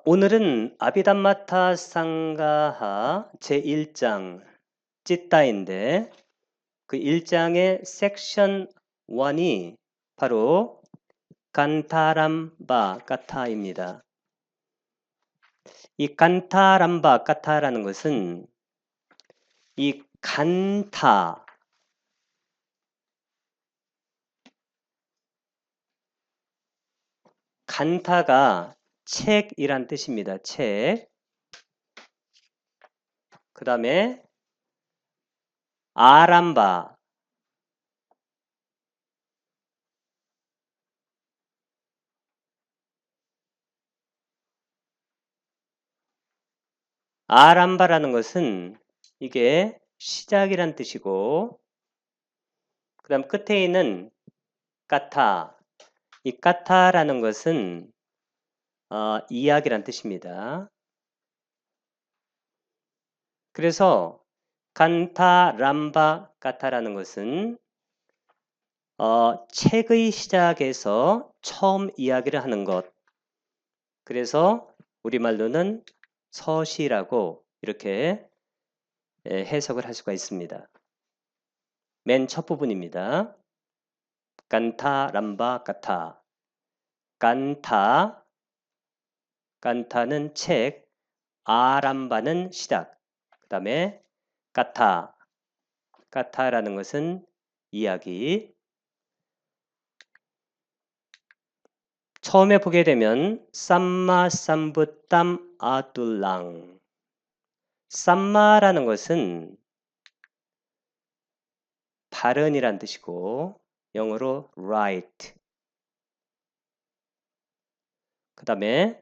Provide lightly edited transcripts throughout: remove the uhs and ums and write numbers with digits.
오늘은 아비담마타 상가하 제1장 찌따인데 그 1장의 섹션 1이 바로 간타람바 까타입니다. 이 간타람바 까타라는 것은 이 간타가 책이란 뜻입니다. 책. 그 다음에 아람바. 아람바라는 것은 이게 시작이란 뜻이고, 그 다음 끝에 있는 까타. 이 까타라는 것은 이야기란 뜻입니다. 그래서 간타 람바 까타라는 것은 책의 시작에서 처음 이야기를 하는 것. 그래서 우리말로는 서시라고 이렇게 해석을 할 수가 있습니다. 맨 첫 부분입니다. 간타 람바 까타. 간타는 책, 아람바는 시작. 그 다음에 까타라는 것은 이야기. 처음에 보게 되면 쌈마 쌈부땀 아둘랑. 쌈마라는 것은 발언이란 뜻이고 영어로 right. 그 다음에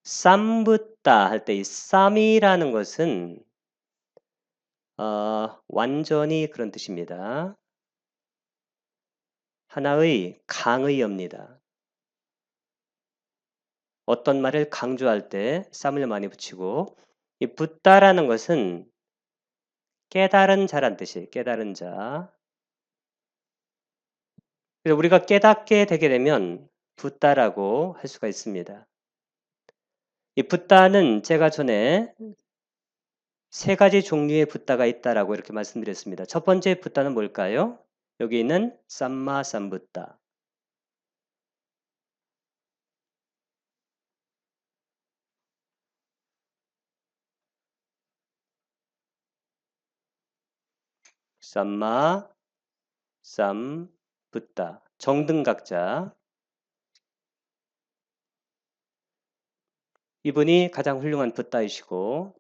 쌈붓다 할 때 이 쌈이라는 것은 완전히 그런 뜻입니다. 하나의 강의어입니다. 어떤 말을 강조할 때 쌈을 많이 붙이고, 이 붙다라는 것은 깨달은 자란 뜻이에요. 깨달은 자. 그래서 우리가 깨닫게 되게 되면 붙다라고 할 수가 있습니다. 이 붙다는 제가 전에 세 가지 종류의 붙다가 있다라고 이렇게 말씀드렸습니다. 첫 번째 붙다는 뭘까요? 여기 있는 쌈마 쌈붓다. 쌈마 쌈붓다. 정등각자. 이분이 가장 훌륭한 붓다이시고,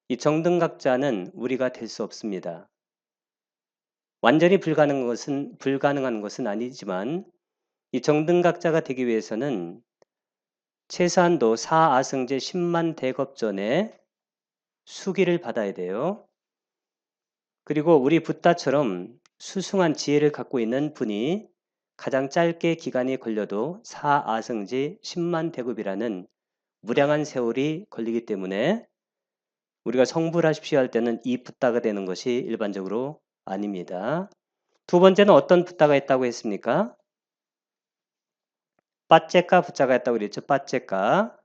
이 정등각자는 우리가 될 수 없습니다. 완전히 불가능한 것은 아니지만, 이 정등각자가 되기 위해서는 최소한도 4아승제 10만 대겁 전에 수기를 받아야 돼요. 그리고 우리 붓다처럼 수승한 지혜를 갖고 있는 분이 가장 짧게 기간이 걸려도 4아승제 10만 대급이라는 무량한 세월이 걸리기 때문에 우리가 성불하십시오 할 때는 이 붓다가 되는 것이 일반적으로 아닙니다. 두 번째는 어떤 붓다가 있다고 했습니까? 빠째까 붓자가 있다고 그랬죠. 빠째까.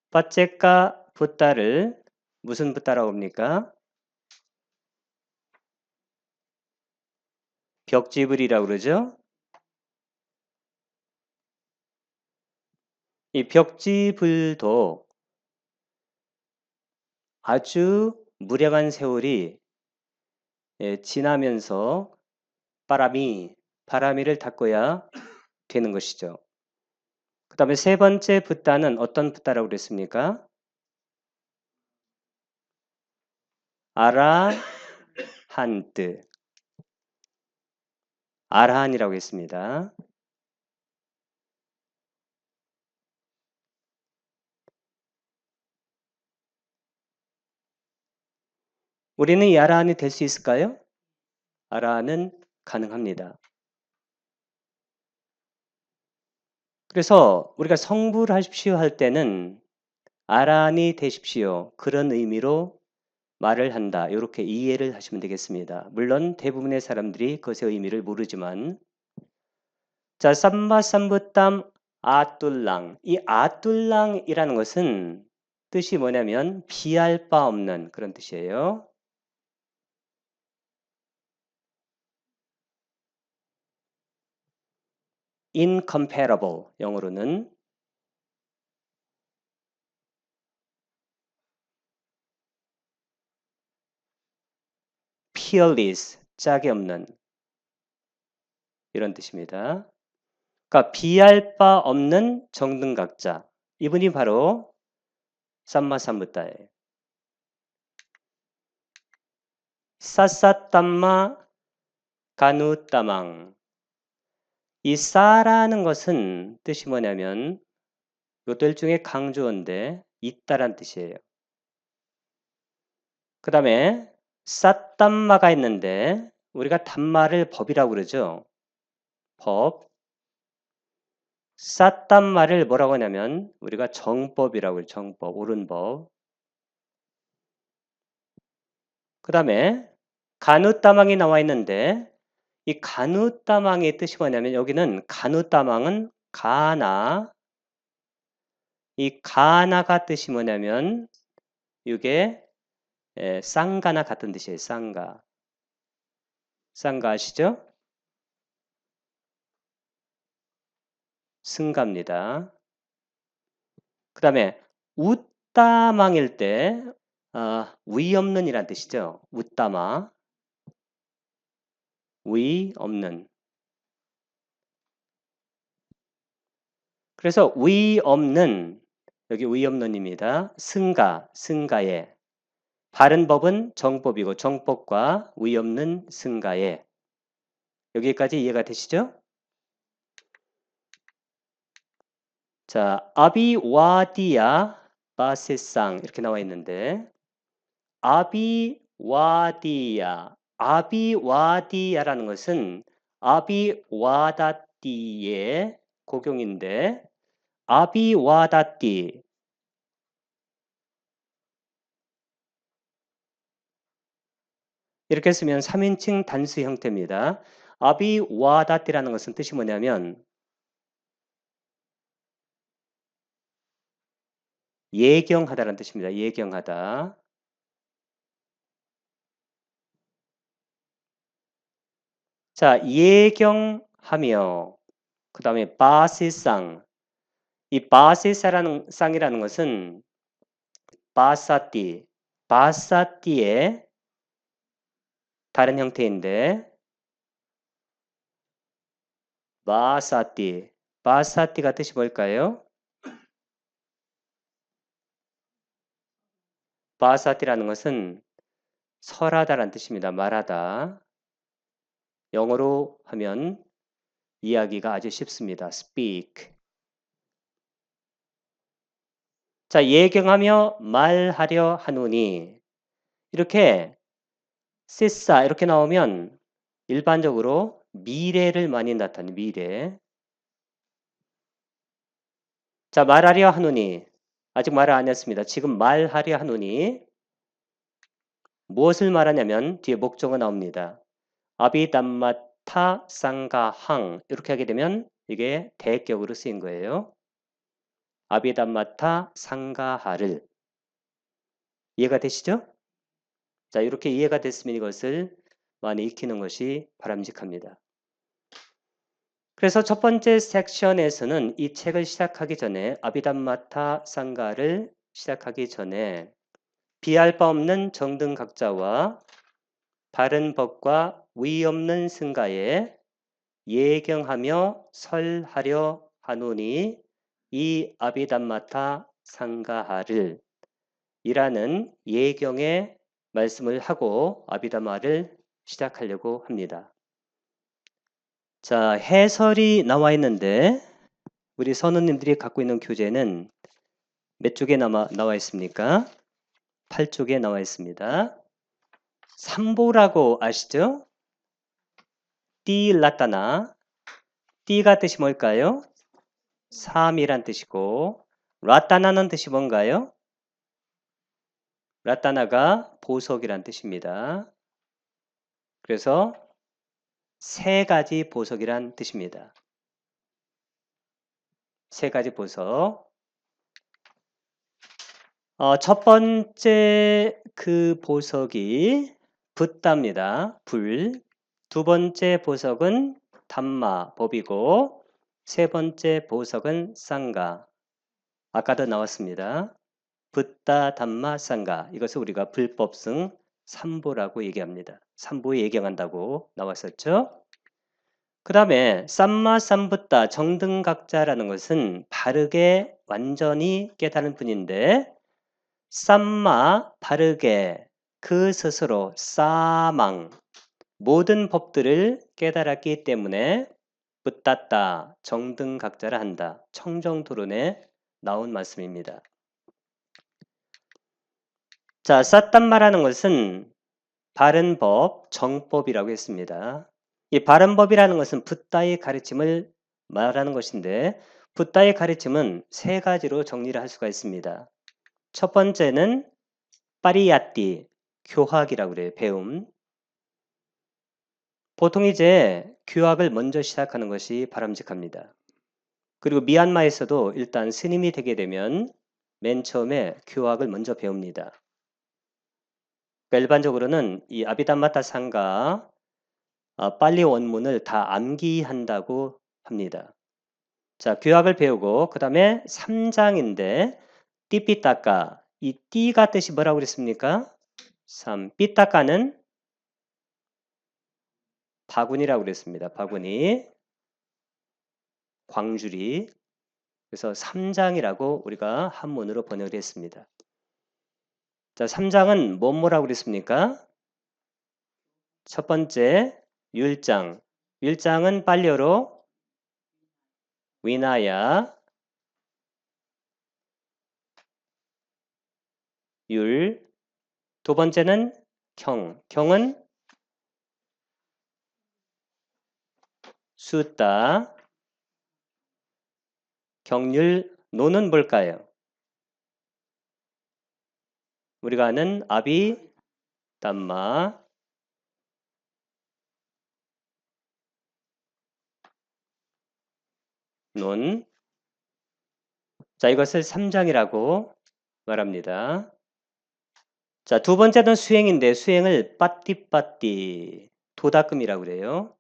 빠째까 붓다를 무슨 붓다라고 합니까? 벽지불이라고 그러죠. 이 벽지불도 아주 무량한 세월이 지나면서 바람이를 닦아야 되는 것이죠. 그 다음에 세 번째 붓다는 어떤 붓다라고 그랬습니까? 아라한뜨. 아라한이라고 했습니다. 우리는 이 아라한이 될 수 있을까요? 아라한은 가능합니다. 그래서 우리가 성불하십시오 할 때는 아라한이 되십시오. 그런 의미로 말을 한다. 이렇게 이해를 하시면 되겠습니다. 물론 대부분의 사람들이 그것의 의미를 모르지만 자, 삼바삼부땀 아뚤랑. 이 아뚤랑이라는 것은 뜻이 뭐냐면 비할 바 없는 그런 뜻이에요. incomparable 영어로는 peerless 짝이 없는 이런 뜻입니다. 그러니까 비할 바 없는 정등각자. 이분이 바로 삼마삼부타예요. 사사땀마 가누따망. 이 싸라는 것은 뜻이 뭐냐면 요들 중에 강조어인데 있다란 뜻이에요. 그 다음에 싸땀마가 있는데 우리가 담마를 법이라고 그러죠. 법. 싸땀마를 뭐라고 하냐면 우리가 정법이라고 해요. 정법, 옳은 법. 그 다음에 가누따망이 나와 있는데 이 가누따망의 뜻이 뭐냐면 여기는 가누따망은 가나. 이 가나가 뜻이 뭐냐면 이게 쌍가나 같은 뜻이에요. 쌍가. 쌍가 아시죠? 승가입니다. 그 다음에 웃다망일 때 위 없는 이란 뜻이죠. 웃다마. 위 없는. 그래서 위 없는 여기 위 없는입니다. 승가, 승가에. 바른 법은 정법이고 정법과 위 없는 승가에. 여기까지 이해가 되시죠? 자, 아비와디야 바세상 이렇게 나와 있는데 아비와디야 아비와디야라는 것은 아비와다띠의 고경인데 아비와다띠 이렇게 쓰면 3인칭 단수 형태입니다. 아비와다띠라는 것은 뜻이 뭐냐면 예경하다라는 뜻입니다. 예경하다. 자, 예경하며 그 다음에 바시상 이 바시사라는 쌍이라는 것은 바사띠의 다른 형태인데 바사띠가 뜻이 뭘까요? 바사띠라는 것은 설하다라는 뜻입니다. 말하다. 영어로 하면 이야기가 아주 쉽습니다. speak. 자, 예경하며 말하려 하노니 이렇게 시사 이렇게 나오면 일반적으로 미래를 많이 나타내는 미래. 자, 말하려 하노니 아직 말을 안 했습니다. 지금 말하려 하노니 무엇을 말하냐면 뒤에 목적어 나옵니다. 아비담마타 쌍가항 이렇게 하게 되면 이게 대격으로 쓰인 거예요. 아비담마타 상가하를 이해가 되시죠? 자, 이렇게 이해가 됐으면 이것을 많이 익히는 것이 바람직합니다. 그래서 첫 번째 섹션에서는 이 책을 시작하기 전에 아비담마타 상가를 시작하기 전에 비할 바 없는 정등각자와 바른 법과 위 없는 승가에 예경하며 설하려 하노니 이 아비담마타 상가하를 이라는 예경의 말씀을 하고 아비담마를 시작하려고 합니다. 자, 해설이 나와 있는데 우리 선우님들이 갖고 있는 교재는 몇 쪽에 나와 있습니까? 8쪽에 나와 있습니다. 삼보라고 아시죠? 띠라따나 띠가 뜻이 뭘까요? 3이란 뜻이고 라따나는 뜻이 뭔가요? 라따나가 보석이란 뜻입니다. 그래서 세 가지 보석이란 뜻입니다. 세 가지 보석. 첫 번째 그 보석이 붓다입니다. 불. 두 번째 보석은 담마, 법이고, 세 번째 보석은 쌍가. 아까도 나왔습니다. 붓다, 담마, 쌍가. 이것을 우리가 불법승 3보라고 얘기합니다. 3보에 예경한다고 나왔었죠. 그 다음에 쌈마, 쌈붓다, 정등각자라는 것은 바르게 완전히 깨달은 분인데, 쌈마, 바르게 그 스스로 싸망 모든 법들을 깨달았기 때문에 붓땄다, 정등각자라 한다. 청정토론에 나온 말씀입니다. 자, 쌌단마라는 것은 바른 법, 정법이라고 했습니다. 이 바른 법이라는 것은 붓다의 가르침을 말하는 것인데, 붓다의 가르침은 세 가지로 정리를 할 수가 있습니다. 첫 번째는 파리야띠, 교학이라고 그래요. 배움. 보통 이제 교학을 먼저 시작하는 것이 바람직합니다. 그리고 미얀마에서도 일단 스님이 되게 되면 맨 처음에 교학을 먼저 배웁니다. 그러니까 일반적으로는 이 아비담마타 상가 빨리 원문을 다 암기한다고 합니다. 자, 교학을 배우고 그 다음에 3장인데 띠삐따까, 이 띠가 뜻이 뭐라고 그랬습니까? 3. 삐따까는 바구니라고 그랬습니다. 바구니, 광주리. 그래서 3장이라고 우리가 한문으로 번역을 했습니다. 자, 3장은 뭐라고 그랬습니까? 첫 번째, 율장. 율장은 빨리어로 위나야, 율. 두 번째는 경. 경은 숫다. 경률. 노는 뭘까요? 우리가 아는 아비, 담마. 논. 자, 이것을 3장이라고 말합니다. 자, 두 번째는 수행인데 수행을 빠띠빠띠, 도닦음이라고 그래요.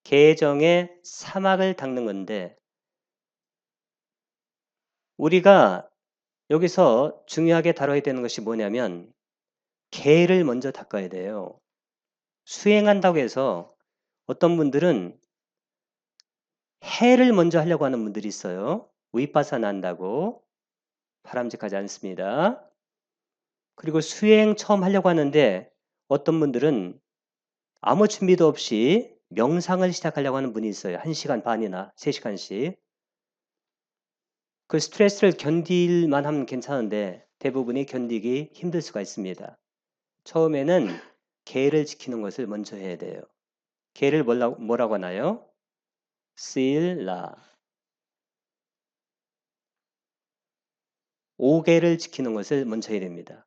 계정의 사막을 닦는 건데, 우리가 여기서 중요하게 다뤄야 되는 것이 뭐냐면 개를 먼저 닦아야 돼요. 수행한다고 해서 어떤 분들은 해를 먼저 하려고 하는 분들이 있어요. 위파사나 한다고. 바람직하지 않습니다. 그리고 수행 처음 하려고 하는데 어떤 분들은 아무 준비도 없이 명상을 시작하려고 하는 분이 있어요. 1시간 반이나 3시간씩. 그 스트레스를 견딜만 하면 괜찮은데 대부분이 견디기 힘들 수가 있습니다. 처음에는 계를 지키는 것을 먼저 해야 돼요. 계를 뭐라고 하나요? 실라. 5계를 지키는 것을 먼저 해야 됩니다.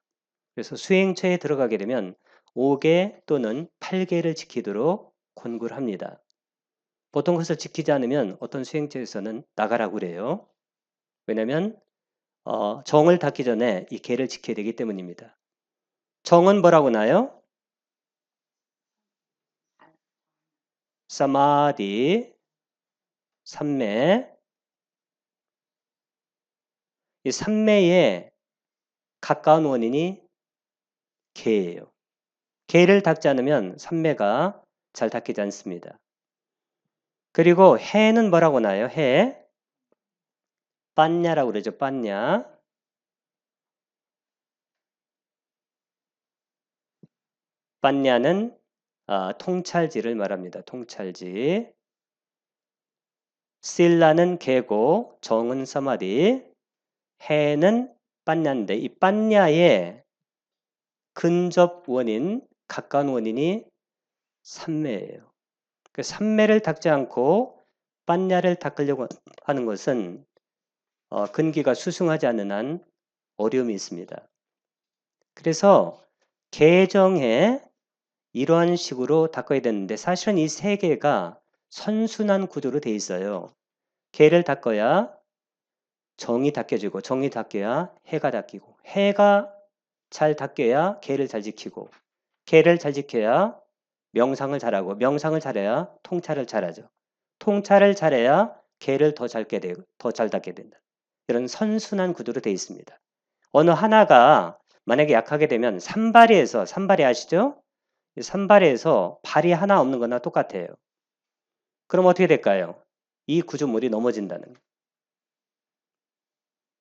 그래서 수행처에 들어가게 되면 5계 또는 8계를 지키도록 권고를 합니다. 보통 그것을 지키지 않으면 어떤 수행처에서는 나가라고 그래요. 왜냐하면 정을 닦기 전에 이 계를 지켜야 되기 때문입니다. 정은 뭐라고 나요? 사마디, 삼매. 이 삼매에 가까운 원인이 개예요. 개를 닦지 않으면 삼매가 잘 닦이지 않습니다. 그리고 해는 뭐라고 나요? 해. 빤냐라고 그러죠. 빤냐. 빤냐는 통찰지를 말합니다. 통찰지. 실라는 개고, 정은 사마디, 해는 빤냐인데 이 빤냐의 근접 원인, 가까운 원인이 삼매예요. 그 삼매를 닦지 않고 빤냐를 닦으려고 하는 것은 근기가 수승하지 않는 한 어려움이 있습니다. 그래서 개정에 이러한 식으로 닦아야 되는데 사실은 이 세 개가 선순환 구조로 돼 있어요. 개를 닦아야 정이 닦여지고 정이 닦여야 해가 닦이고 해가 잘 닦여야 개를 잘 지키고 개를 잘 지켜야 명상을 잘하고 명상을 잘해야 통찰을 잘하죠. 통찰을 잘해야 개를 더 잘게 되고 더 잘 닦게 된다. 이런 선순환 구조로 되어 있습니다. 어느 하나가 만약에 약하게 되면 산발이 아시죠? 산발이에서 발이 하나 없는 거나 똑같아요. 그럼 어떻게 될까요? 이 구조물이 넘어진다는 거예요.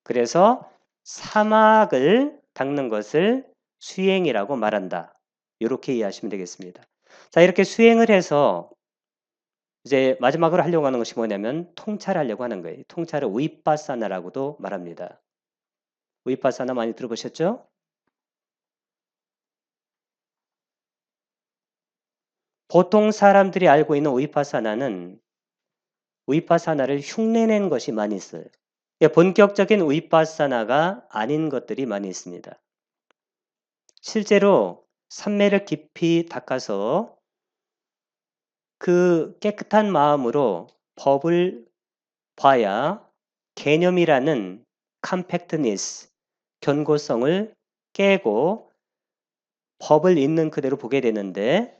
그래서 사막을 닦는 것을 수행이라고 말한다. 이렇게 이해하시면 되겠습니다. 자, 이렇게 수행을 해서 이제 마지막으로 하려고 하는 것이 뭐냐면 통찰하려고 하는 거예요. 통찰을 위파사나라고도 말합니다. 위파사나 많이 들어보셨죠? 보통 사람들이 알고 있는 위파사나를 흉내낸 것이 많이 있어요. 본격적인 위파사나가 아닌 것들이 많이 있습니다. 실제로 삼매를 깊이 닦아서 그 깨끗한 마음으로 법을 봐야 개념이라는 컴팩트니스, 견고성을 깨고 법을 있는 그대로 보게 되는데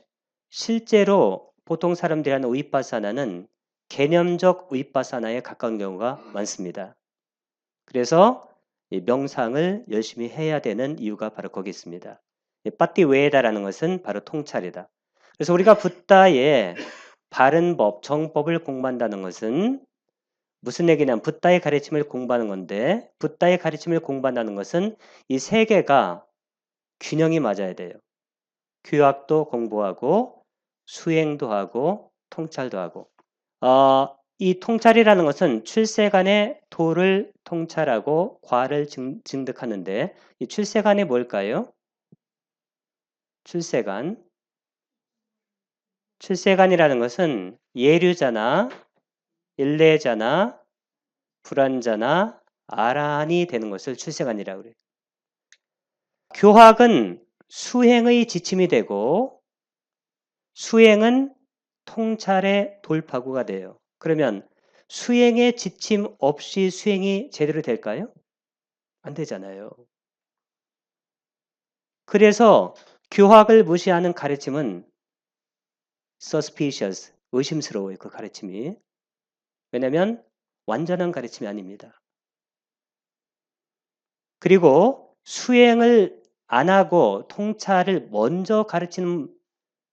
실제로 보통 사람들이 하는 위파사나는 개념적 위파사나에 가까운 경우가 많습니다. 그래서 이 명상을 열심히 해야 되는 이유가 바로 거기 있습니다. 빠띠웨다라는 것은 바로 통찰이다. 그래서 우리가 붓다의 바른 법, 정법을 공부한다는 것은 무슨 얘기냐면 붓다의 가르침을 공부하는 건데 붓다의 가르침을 공부한다는 것은 이 세 개가 균형이 맞아야 돼요. 규학도 공부하고 수행도 하고 통찰도 하고 이 통찰이라는 것은 출세간의 도를 통찰하고 과를 증득하는데 이 출세간이 뭘까요? 출세간이라는 것은 예류자나 일례자나 불안자나 아란이 되는 것을 출세간이라고 그래요. 교학은 수행의 지침이 되고 수행은 통찰의 돌파구가 돼요. 그러면 수행의 지침 없이 수행이 제대로 될까요? 안 되잖아요. 그래서 교학을 무시하는 가르침은 suspicious, 의심스러워요. 그 가르침이. 왜냐하면 완전한 가르침이 아닙니다. 그리고 수행을 안 하고 통찰을 먼저 가르치는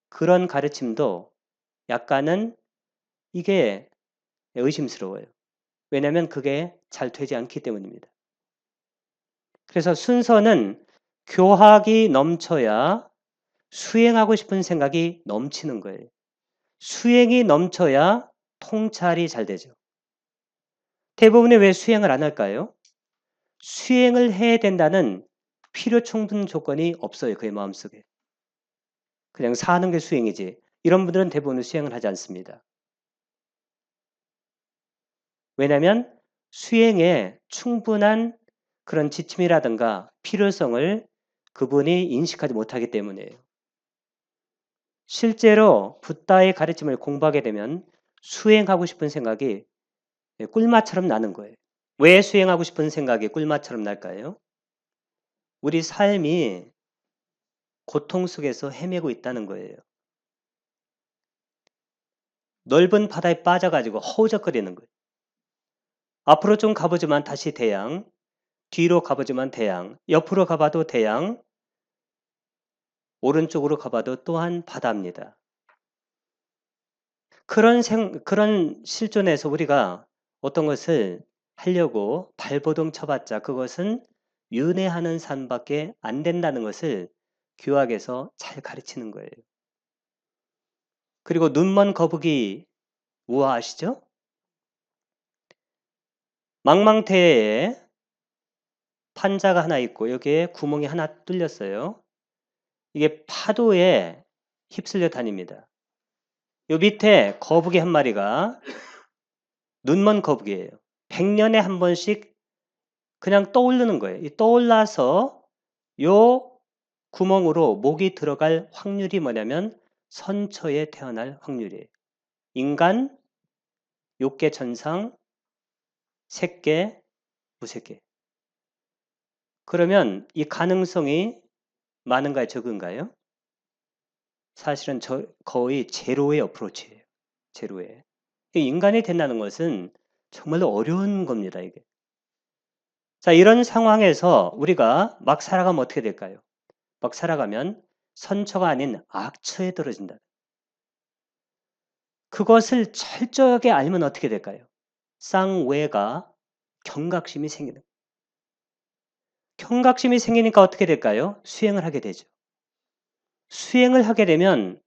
그런 가르침도 약간은 이게 의심스러워요. 왜냐하면 그게 잘 되지 않기 때문입니다. 그래서 순서는 교학이 넘쳐야 수행하고 싶은 생각이 넘치는 거예요. 수행이 넘쳐야 통찰이 잘 되죠. 대부분이 왜 수행을 안 할까요? 수행을 해야 된다는 필요 충분 조건이 없어요. 그의 마음속에. 그냥 사는 게 수행이지. 이런 분들은 대부분 수행을 하지 않습니다. 왜냐하면 수행에 충분한 그런 지침이라든가 필요성을 그분이 인식하지 못하기 때문이에요. 실제로 붓다의 가르침을 공부하게 되면 수행하고 싶은 생각이 꿀맛처럼 나는 거예요. 왜 수행하고 싶은 생각이 꿀맛처럼 날까요? 우리 삶이 고통 속에서 헤매고 있다는 거예요. 넓은 바다에 빠져가지고 허우적거리는 거예요. 앞으로 좀 가보지만 다시 대양, 뒤로 가보지만 대양, 옆으로 가봐도 대양, 오른쪽으로 가봐도 또한 바다입니다. 그런 실존에서 우리가 어떤 것을 하려고 발버둥 쳐봤자 그것은 윤회하는 삶밖에 안 된다는 것을 교학에서 잘 가르치는 거예요. 그리고 눈먼 거북이 우화 아시죠? 망망대해에 판자가 하나 있고 여기에 구멍이 하나 뚫렸어요. 이게 파도에 휩쓸려 다닙니다. 요 밑에 거북이 한 마리가 눈먼 거북이에요. 100년에 한 번씩 그냥 떠오르는 거예요. 이 떠올라서 요 구멍으로 목이 들어갈 확률이 뭐냐면 선처에 태어날 확률이에요. 인간, 욕계 천상, 색계, 무색해. 그러면 이 가능성이 많은가요? 적은가요? 사실은 거의 제로의 어프로치예요. 제로에. 인간이 된다는 것은 정말로 어려운 겁니다. 이게. 자, 이런 상황에서 우리가 막 살아가면 어떻게 될까요? 막 살아가면 선처가 아닌 악처에 떨어진다. 그것을 철저하게 알면 어떻게 될까요? 쌍외가 경각심이 생기는. 경각심이 생기니까 어떻게 될까요? 수행을 하게 되죠. 수행을 하게 되면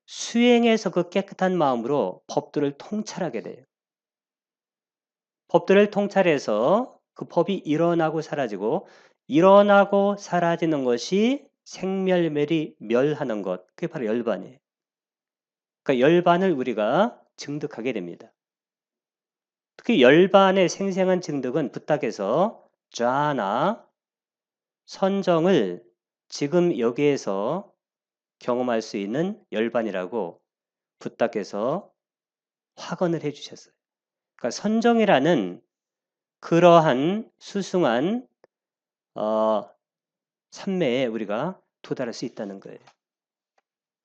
수행에서 그 깨끗한 마음으로 법들을 통찰하게 돼요. 법들을 통찰해서 그 법이 일어나고 사라지고 일어나고 사라지는 것이 생멸멸이 멸하는 것. 그게 바로 열반이에요. 그러니까 열반을 우리가 증득하게 됩니다. 특히 열반의 생생한 증득은 부탁에서 좌나 선정을 지금 여기에서 경험할 수 있는 열반이라고 부탁에서 확언을 해주셨어요. 그러니까 선정이라는 그러한 수승한 삼매에 우리가 도달할 수 있다는 거예요.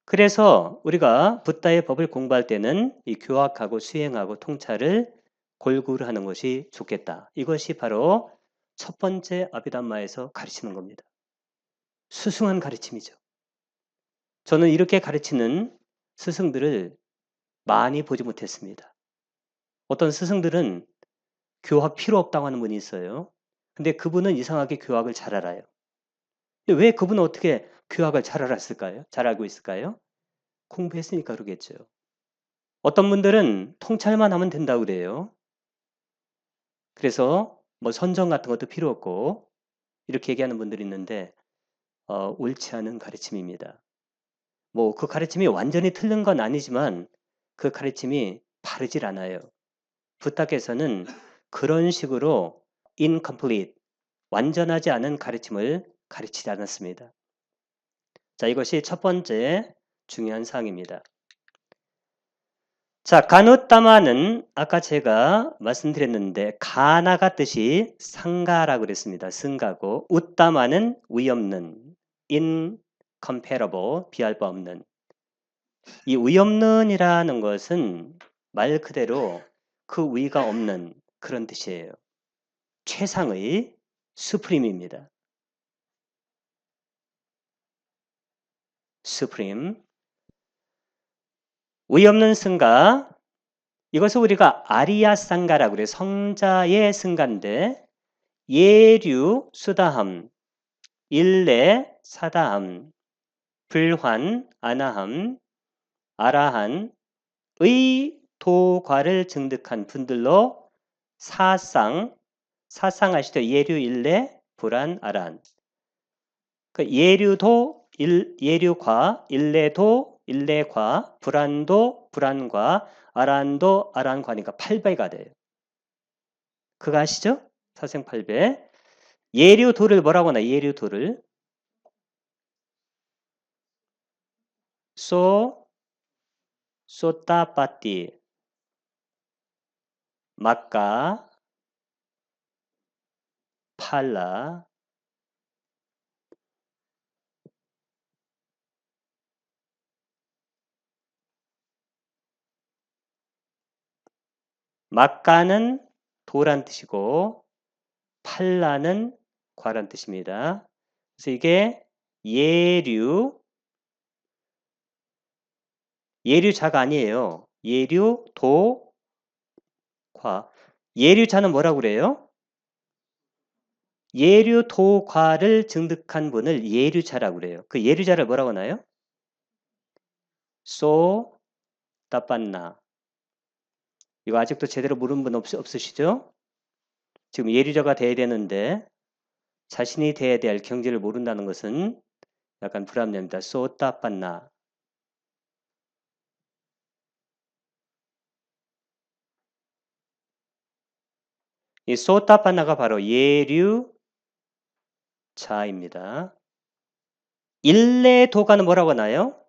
그래서 우리가 붓다의 법을 공부할 때는 이 교학하고 수행하고 통찰을 골고루 하는 것이 좋겠다. 이것이 바로 첫 번째 아비담마에서 가르치는 겁니다. 수승한 가르침이죠. 저는 이렇게 가르치는 스승들을 많이 보지 못했습니다. 어떤 스승들은 교학 필요 없다고 하는 분이 있어요. 근데 그분은 이상하게 교학을 잘 알아요. 근데 왜 그분은 어떻게 교학을 잘 알았을까요? 잘 알고 있을까요? 공부했으니까 그러겠죠. 어떤 분들은 통찰만 하면 된다고 그래요. 그래서 뭐 선정 같은 것도 필요 없고 이렇게 얘기하는 분들이 있는데 옳지 않은 가르침입니다. 뭐 그 가르침이 완전히 틀린 건 아니지만 그 가르침이 바르질 않아요. 부탁에서는 그런 식으로 incomplete, 완전하지 않은 가르침을 가르치지 않았습니다. 자, 이것이 첫 번째 중요한 사항입니다. 자, 가누따마는 아까 제가 말씀드렸는데 가나가 뜻이 상가라고 그랬습니다. 승가고 우따마는 위없는, incomparable, 비할 바 없는. 이 위없는이라는 것은 말 그대로 그 위가 없는 그런 뜻이에요. 최상의 수프림입니다. 수프림. 위 없는 승가. 이것을 우리가 아리아 상가라고 그래요. 성자의 승가인데 예류 수다함, 일례 사다함, 불환 아나함, 아라한 의도과를 증득한 분들로 사상 아시죠? 예류 일례 불안 아란. 그 예류도 예류과 일례도 일례과 불안도 불안과 아란도 아란과니까 8배가 돼요. 그거 아시죠? 사생 8배. 예류도를 뭐라고 하나? 예류도를 소따빠띠 마까 팔라 마까는 도란 뜻이고 팔라는 과란 뜻입니다. 그래서 이게 예류자가 아니에요. 예류도과. 예류자는 뭐라고 그래요? 예류도과를 증득한 분을 예류자라고 그래요. 그 예류자를 뭐라고 하나요? 따빤나. 이거 아직도 제대로 모르는 분 없으시죠? 지금 예류자가 돼야 되는데 자신이 돼야 될 경지를 모른다는 것은 약간 불합리합니다. 따빤나. 이 따빤나가 바로 예류자입니다. 일례도가는 뭐라고 하나요?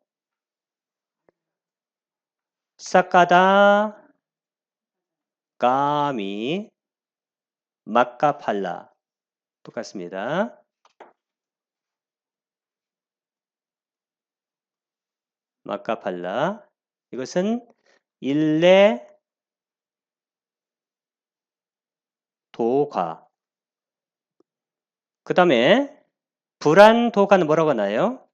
사카다 까미 마카팔라. 똑같습니다. 마카팔라. 이것은 일레 도가. 그 다음에 불안도가는 뭐라고 하나요?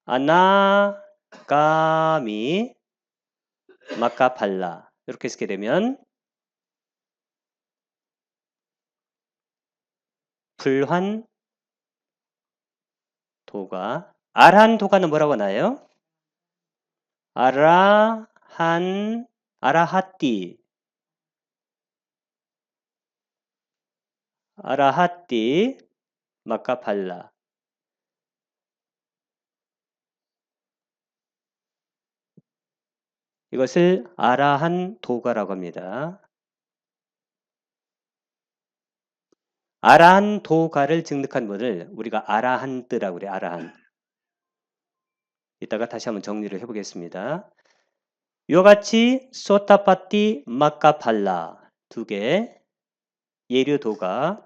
아나가미 마카팔라. 이렇게 쓰게 되면 불환도가. 아라한도가는 뭐라고 하나요? 아라하띠 마카팔라. 이것을 아라한도가라고 합니다. 아라한도가를 증득한 분을 우리가 아라한트라고 그래요. 아라한. 이따가 다시 한번 정리를 해보겠습니다. 이와 같이 소타파티 마카팔라 두 개, 예류도가,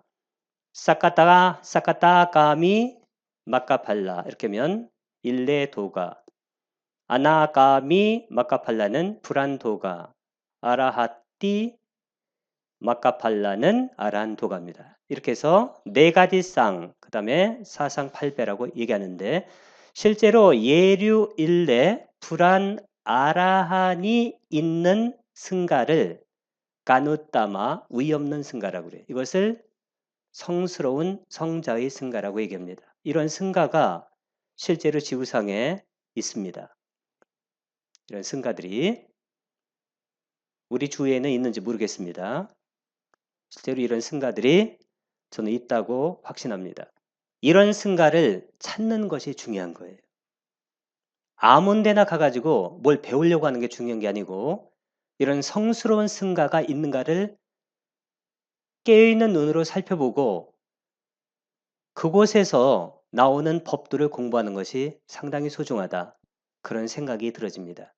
사카타가미 마카팔라 이렇게 하면 일레도가, 아나가미 마카팔라는 불안도가, 아라하띠 마카팔라는 아란도가입니다. 이렇게 해서 네 가지 쌍, 그 다음에 사상팔배라고 얘기하는데 실제로 예류 일레 불안 아라한이 있는 승가를 까누따마 위 없는 승가라고 그래요. 이것을 성스러운 성자의 승가라고 얘기합니다. 이런 승가가 실제로 지구상에 있습니다. 이런 승가들이 우리 주위에는 있는지 모르겠습니다. 실제로 이런 승가들이 저는 있다고 확신합니다. 이런 승가를 찾는 것이 중요한 거예요. 아무 데나 가가지고 뭘 배우려고 하는 게 중요한 게 아니고 이런 성스러운 승가가 있는가를 깨어있는 눈으로 살펴보고 그곳에서 나오는 법들을 공부하는 것이 상당히 소중하다. 그런 생각이 들어집니다.